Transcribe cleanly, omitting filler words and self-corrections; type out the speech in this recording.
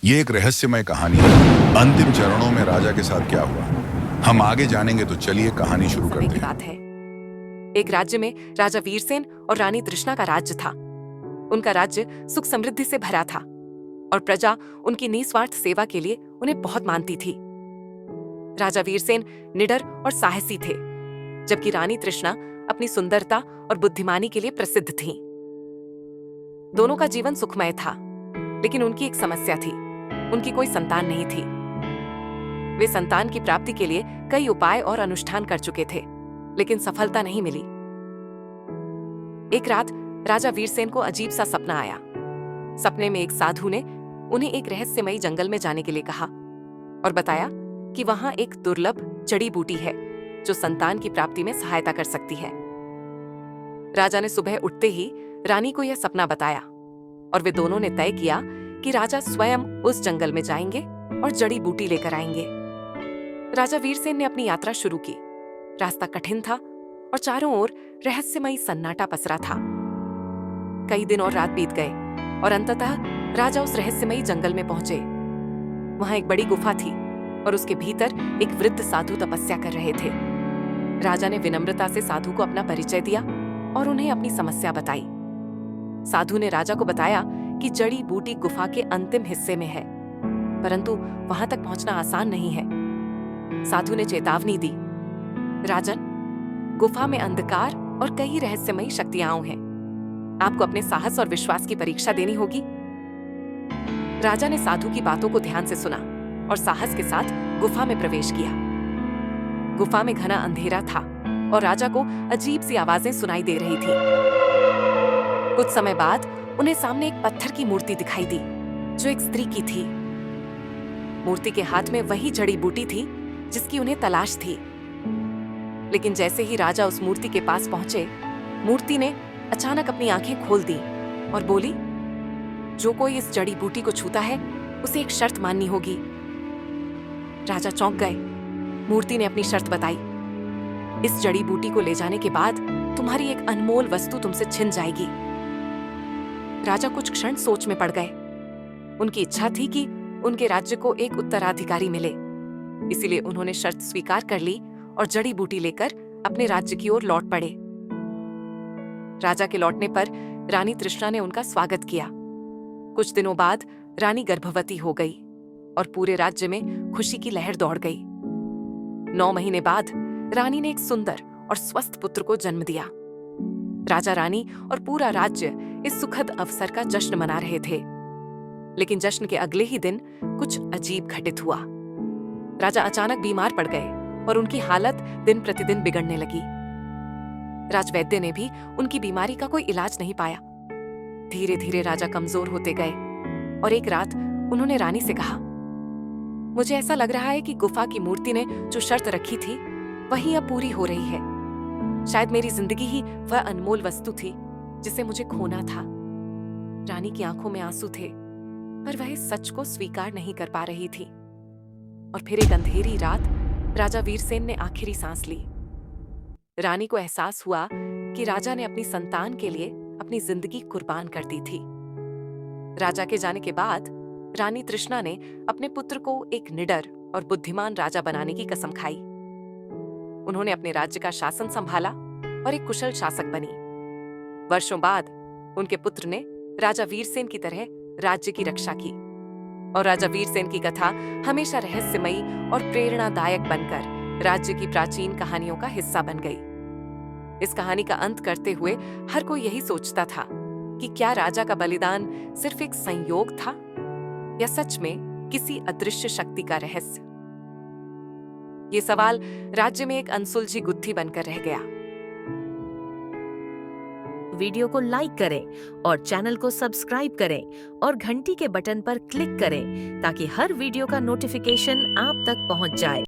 ये एक रहस्यमय कहानी है। अंतिम चरणों में राजा के साथ क्या हुआ, हम आगे जानेंगे। तो चलिए कहानी शुरू समय करते की हैं। बात है। एक राज्य में राजा वीरसेन और रानी तृष्णा का राज्य था। उनका राज्य सुख समृद्धि से भरा था और प्रजा उनकी निस्वार्थ सेवा के लिए उन्हें बहुत मानती थी। राजा वीरसेन निडर और साहसी थे, जबकि रानी तृष्णा अपनी सुंदरता और बुद्धिमानी के लिए प्रसिद्ध थीं। दोनों का जीवन सुखमय था, लेकिन उनकी एक समस्या थी, उनकी कोई संतान नहीं थी। वे संतान की प्राप्ति के लिए कई उपाय और अनुष्ठान कर चुके थे, लेकिन सफलता नहीं मिली। एक रात राजा वीरसेन को अजीब सा सपना आया। सपने में एक साधु ने उन्हें एक रहस्यमयी जंगल में जाने के लिए कहा और बताया कि वहां एक दुर्लभ जड़ी बूटी है जो संतान की प्राप्ति में सहायता कर सकती है। राजा ने सुबह उठते ही रानी को यह सपना बताया और वे दोनों ने तय किया कि राजा स्वयं उस जंगल में जाएंगे और जड़ी बूटी लेकर आएंगे। राजा वीरसेन ने अपनी यात्रा शुरू की। रास्ता कठिन था और चारों ओर रहस्यमयी सन्नाटा पसरा था। कई दिन और रात बीत गए और अंततः राजा उस रहस्यमयी जंगल में पहुंचे। वहां एक बड़ी गुफा थी और उसके भीतर एक वृद्ध साधु तपस्या कर रहे थे। राजा ने विनम्रता से साधु को अपना परिचय दिया और उन्हें अपनी समस्या बताई। साधु ने राजा को बताया कि जड़ी बूटी गुफा के अंतिम हिस्से में है, परंतु वहां तक पहुंचना आसान नहीं है। साधु ने चेतावनी दी, राजन, गुफा में अंधकार और कई रहस्यमयी शक्तियां हैं। आपको अपने साहस और विश्वास की परीक्षा देनी होगी। राजा ने साधु की बातों को ध्यान से सुना और साहस के साथ गुफा में प्रवेश किया। गुफा में घना अंधेरा था और राजा को अजीब सी आवाजें सुनाई दे रही थी। कुछ समय बाद उन्हें सामने एक पत्थर की मूर्ति दिखाई दी जो एक स्त्री की थी। मूर्ति के हाथ में वही जड़ी बूटी थी जिसकी उन्हें तलाश थी। लेकिन जैसे ही राजा उस मूर्ति के पास पहुंचे, मूर्ति ने अचानक अपनी आंखें खोल दी और बोली, जो कोई इस जड़ी बूटी को छूता है उसे एक शर्त माननी होगी। राजा चौंक गए। मूर्ति ने अपनी शर्त बताई, इस जड़ी बूटी को ले जाने के बाद तुम्हारी एक अनमोल वस्तु तुमसे छिन जाएगी। राजा कुछ क्षण सोच में पड़ गए। उनकी इच्छा थी कि उनके राज्य को एक उत्तराधिकारी मिले, इसीलिए उन्होंने शर्त स्वीकार कर ली और जड़ी बूटी लेकर अपने राज्य की ओर लौट पड़े। राजा के लौटने पर रानी तृष्णा ने उनका स्वागत किया। कुछ दिनों बाद रानी गर्भवती हो गई और पूरे राज्य में खुशी की लहर दौड़ गई। 9 महीने बाद रानी ने एक सुंदर और स्वस्थ पुत्र को जन्म दिया। राजा, रानी और पूरा राज्य इस सुखद अवसर का जश्न मना रहे थे। लेकिन जश्न के अगले ही दिन कुछ अजीब घटित हुआ। राजा अचानक बीमार पड़ गए और उनकी हालत दिन प्रतिदिन बिगड़ने लगी। राजवैद्य ने भी उनकी बीमारी का कोई इलाज नहीं पाया। धीरे धीरे राजा कमजोर होते गए और एक रात उन्होंने रानी से कहा, मुझे ऐसा लग रहा है कि गुफा की मूर्ति ने जो शर्त रखी थी वही अब पूरी हो रही है। शायद मेरी जिंदगी ही वह अनमोल वस्तु थी जिसे मुझे खोना था। रानी की आंखों में आंसू थे, पर वह इस सच को स्वीकार नहीं कर पा रही थी। और फिर एक अंधेरी रात राजा वीरसेन ने आखिरी सांस ली। रानी को एहसास हुआ कि राजा ने अपनी संतान के लिए अपनी जिंदगी कुर्बान कर दी थी। राजा के जाने के बाद रानी तृष्णा ने अपने पुत्र को एक निडर और बुद्धिमान राजा बनाने की कसम खाई। उन्होंने अपने राज्य का शासन संभाला और एक कुशल शासक बनी। वर्षों बाद उनके पुत्र ने राजा वीरसेन की तरह राज्य की रक्षा की और राजा वीरसेन की कथा हमेशा रहस्यमयी और प्रेरणादायक बनकर राज्य की प्राचीन कहानियों का हिस्सा बन गई। इस कहानी का अंत करते हुए हर कोई यही सोचता था कि क्या राजा का बलिदान सिर्फ एक संयोग था या सच में किसी अदृश्य शक्ति का रहस्य। ये सवाल राज्य में एक अनसुलझी गुत्थी बनकर रह गया। वीडियो को लाइक करें और चैनल को सब्सक्राइब करें और घंटी के बटन पर क्लिक करें ताकि हर वीडियो का नोटिफिकेशन आप तक पहुंच जाए।